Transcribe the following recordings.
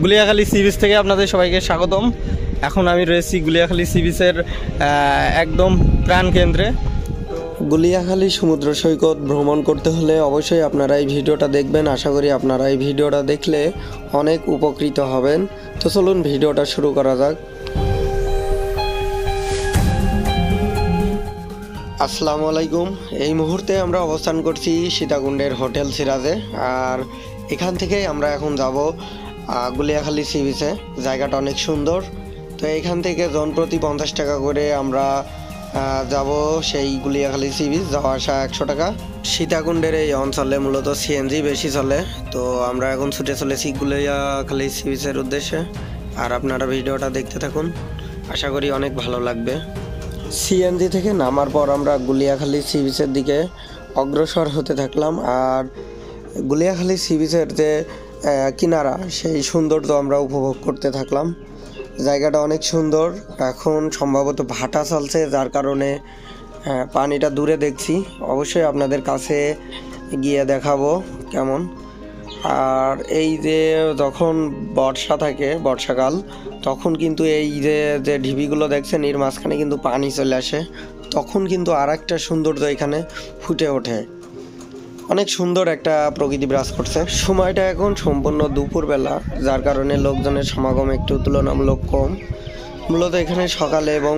Guliakhali sea beach থেকে আপনাদের সবাইকে স্বাগতম। এখন আমি রয়েছি গুলিয়াখালী সি বিচের একদম প্রাণকেন্দ্রে। গুলিয়াখালী সমুদ্র সৈকত ভ্রমণ করতে হলে অবশ্যই আপনারা এই ভিডিওটা দেখবেন। আশা করি আপনারা এই ভিডিওটা দেখলে অনেক উপকৃত হবেন। তো চলুন ভিডিওটা শুরু করা যাক। আসসালামু আলাইকুম। এই মুহূর্তে আমরা অবস্থান করছি সীতাকুণ্ডের হোটেল সিরাজে, আর এখান থেকেই আমরা এখন যাব গুলিয়াখালী সি বিচে। জায়গাটা অনেক সুন্দর। তো এখান থেকে জনপ্রতি 50 টাকা করে আমরা যাব সেই গুলিয়াখালী সি বিচ। যাওয়া আসা 100 টাকা। সীতাকুণ্ডের এই অঞ্চলে মূলত সিএনজি বেশি চলে। তো আমরা এখন ছুটে চলেছি গুলিয়াখালী সি বিচের উদ্দেশ্যে। আর আপনারা ভিডিওটা দেখতে থাকুন, আশা করি অনেক ভালো লাগবে। সিএনজি থেকে নামার পর আমরা গুলিয়াখালী সি বিচের দিকে অগ্রসর হতে থাকলাম। আর গুলিয়াখালী সি বিচের যে কিনারা, সেই সৌন্দর্য আমরা উপভোগ করতে থাকলাম। জায়গাটা অনেক সুন্দর। এখন সম্ভবত ভাটা চলছে, যার কারণে পানিটা দূরে দেখছি। অবশ্যই আপনাদের কাছে গিয়ে দেখাবো কেমন। আর এই যে যখন বর্ষা থাকে, বর্ষাকাল, তখন কিন্তু এই যে ঢিবিগুলো দেখছেন, এর মাঝখানে কিন্তু পানি চলে আসে। তখন কিন্তু আর একটা সৌন্দর্য এখানে ফুটে ওঠে। অনেক সুন্দর একটা প্রকৃতি বিরাজ করছে। সময়টা এখন সম্পূর্ণ দুপুরবেলা, যার কারণে লোকজনের সমাগম একটু তুলনামূলক কম। মূলত এখানে সকালে এবং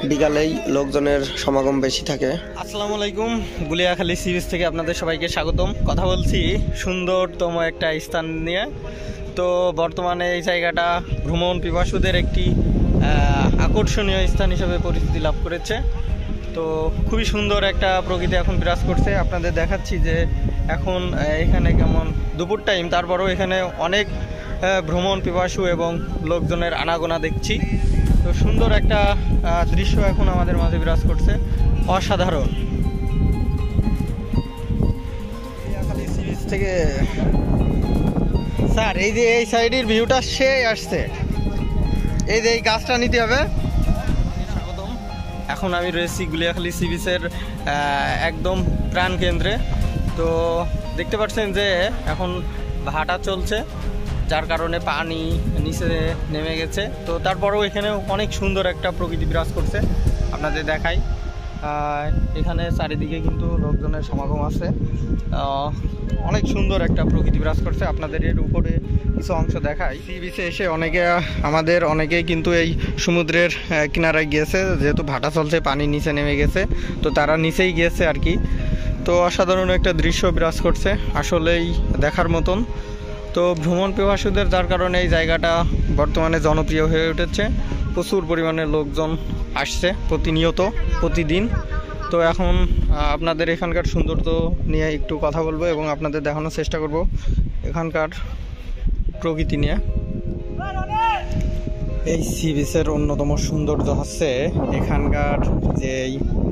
বিকালেই লোকজনের সমাগম বেশি থাকে। আসসালামু আলাইকুম। গুলিয়াখালী সি বিচ থেকে আপনাদের সবাইকে স্বাগতম। কথা বলছি সুন্দরতম একটা স্থান নিয়ে। তো বর্তমানে এই জায়গাটা ভ্রমণ পিপাসুদের একটি আকর্ষণীয় স্থান হিসেবে পরিচিতি লাভ করেছে। তো খুবই সুন্দর একটা প্রকৃতি এখন বিরাজ করছে। আপনাদের দেখাচ্ছি যে এখন এখানে কেমন দুপুর টাইম, তারপরেও এখানে অনেক ভ্রমণ পিপাসু এবং লোকজনের আনাগোনা দেখছি। তো সুন্দর একটা দৃশ্য এখন আমাদের মাঝে বিরাজ করছে, অসাধারণ। গুলিয়াখালী সি বিচ থেকে স্যার এই যে এই সাইডের ভিউটা সেই আসছে। এই যে এই গাছটা নিতে হবে। স্বাগতম। এখন আমি রয়েছি গুলিয়াখালী সি বিচের একদম প্রাণকেন্দ্রে। তো দেখতে পাচ্ছেন যে এখন ভাটা চলছে, যার কারণে পানি নিচে নেমে গেছে। তো তারপরেও এখানে অনেক সুন্দর একটা প্রকৃতি বিরাজ করছে। আপনাদের দেখাই, এখানে চারিদিকে কিন্তু লোকজনের সমাগম আছে। অনেক সুন্দর একটা প্রকৃতি বিরাজ করছে। আপনাদের এর উপরে কিছু অংশ দেখাই। সি বিচে এসে অনেকেই কিন্তু এই সমুদ্রের কিনারায় গিয়েছে, যেহেতু ভাটা চলছে, পানি নিচে নেমে গেছে। তো তারা নিচেই গিয়েছে আর কি। তো অসাধারণ একটা দৃশ্য বিরাজ করছে, আসলেই দেখার মতন। তো ভ্রমণ পিপাসুদের, যার কারণে এই জায়গাটা বর্তমানে জনপ্রিয় হয়ে উঠেছে। প্রচুর পরিমাণে লোকজন আসছে প্রতিনিয়ত, প্রতিদিন। তো এখন আপনাদের এখানকার সৌন্দর্য নিয়ে একটু কথা বলবো এবং আপনাদের দেখানোর চেষ্টা করব এখানকার প্রকৃতি নিয়ে। এই সি বিচের অন্যতম সৌন্দর্য হচ্ছে এখানকার যে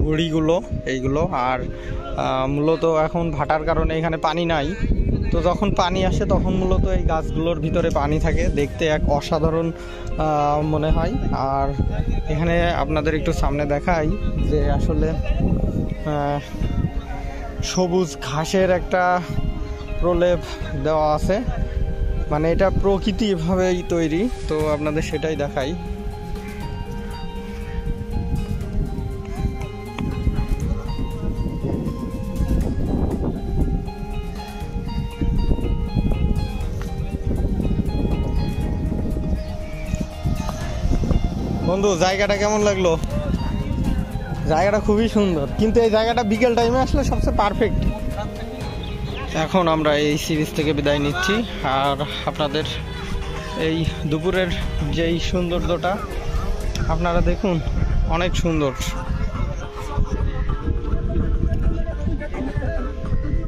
গুড়িগুলো, এইগুলো। আর মূলত এখন ভাটার কারণে এখানে পানি নাই। তো যখন পানি আসে তখন মূলত এই গাছগুলোর ভিতরে পানি থাকে, দেখতে এক অসাধারণ মনে হয়। আর এখানে আপনাদের একটু সামনে দেখাই যে আসলে সবুজ ঘাসের একটা প্রলেপ দেওয়া আছে, মানে এটা প্রকৃতিভাবেই তৈরি। তো আপনাদের সেটাই দেখাই। বন্ধু, জায়গাটা কেমন লাগলো? জায়গাটা খুবই সুন্দর, কিন্তু এই জায়গাটা বিকেল টাইমে আসলে সবচেয়ে পারফেক্ট। এখন আমরা এই সি বিচ থেকে বিদায় নিচ্ছি। আর আপনাদের এই দুপুরের যেই সৌন্দর্যটা আপনারা দেখুন, অনেক সুন্দর।